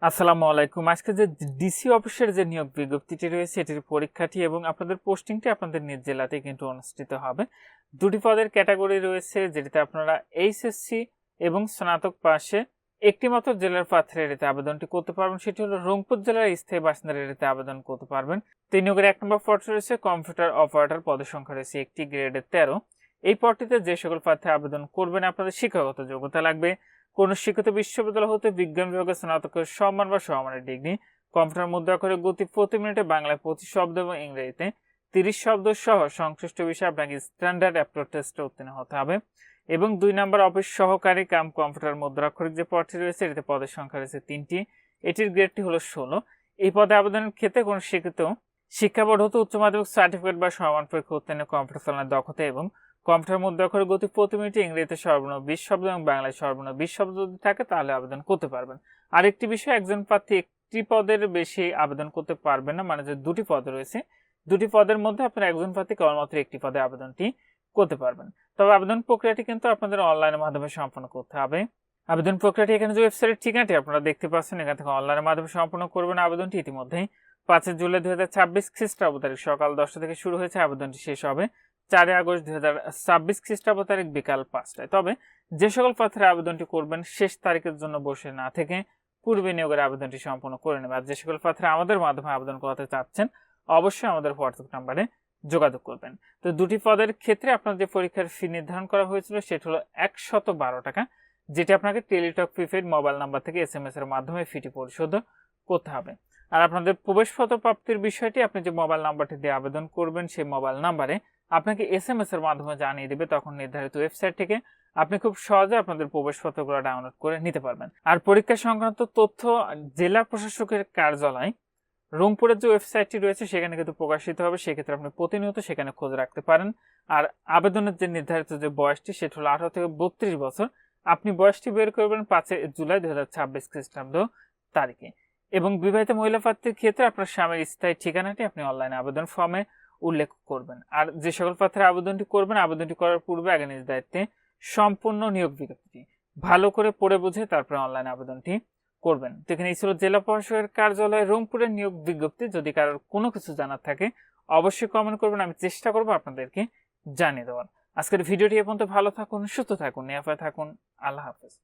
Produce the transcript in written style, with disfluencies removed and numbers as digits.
আসসালামু আলাইকুম। আজকে যে ডিসি অফিসের যে নিয়োগ বিজ্ঞপ্তিটি রয়েছে এটির পরীক্ষাটি এবং আপনাদের পোস্টিংটি আপনাদের নিজ জেলাতেই কিন্তু অনুষ্ঠিত হবে। দুটি পদের ক্যাটাগরি রয়েছে যেটিতে আপনারা এইচএসসি এবং স্নাতক পাশে একটি মাত্র জেলার প্রার্থীরা এটিতে আবেদনটি করতে পারবেন, সেটি হলো রংপুর জেলার স্থায়ী বাসিন্দারা এটিতে আবেদন করতে পারবেন। তিন নিয়োগের 1 নম্বর পদ রয়েছে কম্পিউটার অপারেটর, পদের সংখ্যা রয়েছে একটি, গ্রেডে 13। এই পদটিতে যে সকল প্রার্থী আবেদন করবেন আপনাদের শিক্ষাগত যোগ্যতা লাগবে কোন শিক্ষিত বিশ্ববিদ্যালয় হতে বিজ্ঞান বিভাগে স্নাতকের সম্মান বা সমমানের ডিগ্রি, কম্পিউটার মুদ্রাক্ষরের গতি প্রতি মিনিটে বাংলায় 25 শব্দ এবং ইংরেজিতে 30 শব্দ সহ সংশ্লিষ্ট বিষয়ে আপনাকে স্ট্যান্ডার্ড অ্যাপটিটিউড টেস্টে উত্তীর্ণ হতে হবে। এবং 2 নম্বর অফিস সহকারী কাম কম্পিউটার মুদ্রাক্ষরিক যে পদটি রয়েছে এটিতে পদের সংখ্যা রয়েছে 3টি, এটির গ্রেডটি হলো 16। এই পদে আবেদনের ক্ষেত্রে কোন শিক্ষিত শিক্ষা বোর্ড হতে উচ্চ মাধ্যমিক সার্টিফিকেট বা সমান পরীক্ষা উত্তীর্ণ, কম্পিউটার চালানোর দক্ষতা এবং কম্পিউটার মুদ্রাক্ষরের গতি প্রতি মিনিটে ইংরেজিতে সর্বনিম্ন 20 শব্দ এবং বাংলায় সর্বনিম্ন 20 শব্দ যদি থাকে তাহলে আবেদন করতে পারবেন। আরেকটি বিষয়, একজন প্রার্থী একটি পদের বেশি আবেদন করতে পারবেন না, মানে যে দুটি পদ রয়েছে দুটি পদের মধ্যে আপনারা একজন প্রার্থী কেবলমাত্র একটি পদে আবেদনটি করতে পারবেন। তবে আবেদন প্রক্রিয়াটি কিন্তু আপনাদের অনলাইনের মাধ্যমে সম্পন্ন করতে হবে। আবেদন প্রক্রিয়াটি এখানে যে ওয়েবসাইটের ঠিকানাটি আপনারা দেখতে পাচ্ছেন এখান থেকে অনলাইনের মাধ্যমে সম্পন্ন করবেন আবেদনটি। ইতিমধ্যেই 5 জুলাই 2026 খ্রিস্টাব্দ তারিখ সকাল 10টা থেকে শুরু হয়েছে, আবেদনটি শেষ হবে 4 আগস্ট 2026 খ্রিস্টাব্দ তারিখ বিকাল 5টায়। তবে যে সকল প্রার্থীরা আবেদনটি করবেন শেষ তারিখের জন্য বসে না থেকে পূর্বে নিয়োগের আবেদনটি সম্পন্ন করে নেবে। আর যে সকল প্রার্থীরা আমাদের মাধ্যমে আবেদন করাতে চাচ্ছেন অবশ্যই আমাদের হোয়াটসঅ্যাপ নাম্বারে যোগাযোগ করবেন। তো দুটি পদের ক্ষেত্রে আপনার যে পরীক্ষার ফি নির্ধারণ করা হয়েছিল সেটি হলো 112 টাকা, যেটি আপনাকে টেলিটক প্রিপেড মোবাইল নাম্বার থেকে SMS এর মাধ্যমে ফিটি পরিশোধ করতে হবে। আর আপনাদের প্রবেশপত্র প্রাপ্তির বিষয়টি আপনি যে মোবাইল নাম্বারটি দিয়ে আবেদন করবেন সেই মোবাইল নাম্বারে আপনাকে SMS এর মাধ্যমে জানিয়ে দেবে, তখন নির্ধারিত ওয়েবসাইট থেকে আপনি খুব সহজে আপনাদের প্রবেশপত্রগুলো ডাউনলোড করে নিতে পারবেন। আর পরীক্ষা সংক্রান্ত তথ্য জেলা প্রশাসকের কার্যালয় রংপুরের যে ওয়েবসাইটটি রয়েছে সেখানে কিন্তু প্রকাশিত হবে, সেক্ষেত্রে আপনি প্রতিনিয়ত সেখানে খোঁজ রাখতে পারেন। আর আবেদনের যে নির্ধারিত যে বয়সটি সেটা হলো 18 থেকে 32 বছর। আপনি বয়সটি বের করবেন 5 জুলাই 2026 খ্রিস্টাব্দ তারিখে। এবং বিবাহিত মহিলা প্রার্থীর ক্ষেত্রে আপনার স্বামীর স্থায়ী ঠিকানাটি আপনি অনলাইনে আবেদন ফর্মে উল্লেখ করবেন। আর যে সকল প্রার্থীরা আবেদনটি করবেন আবেদনটি করার পূর্বে আগে নিজ দায়িত্বে সম্পূর্ণ নিয়োগ বিজ্ঞপ্তিটি ভালো করে পড়ে বুঝে তারপরে অনলাইন আবেদনটি করবেন। তো এখানে এই ছিল জেলা প্রশাসকের কার্যালয় রংপুরের নিয়োগ বিজ্ঞপ্তি। যদি কারোর কোনো কিছু জানার থাকে অবশ্যই কমেন্ট করবেন, আমি চেষ্টা করবো আপনাদেরকে জানিয়ে দেওয়ার। আজকের ভিডিওটি এ পর্যন্ত। ভালো থাকুন, সুস্থ থাকুন, নিরাপদে থাকুন। আল্লাহ হাফেজ।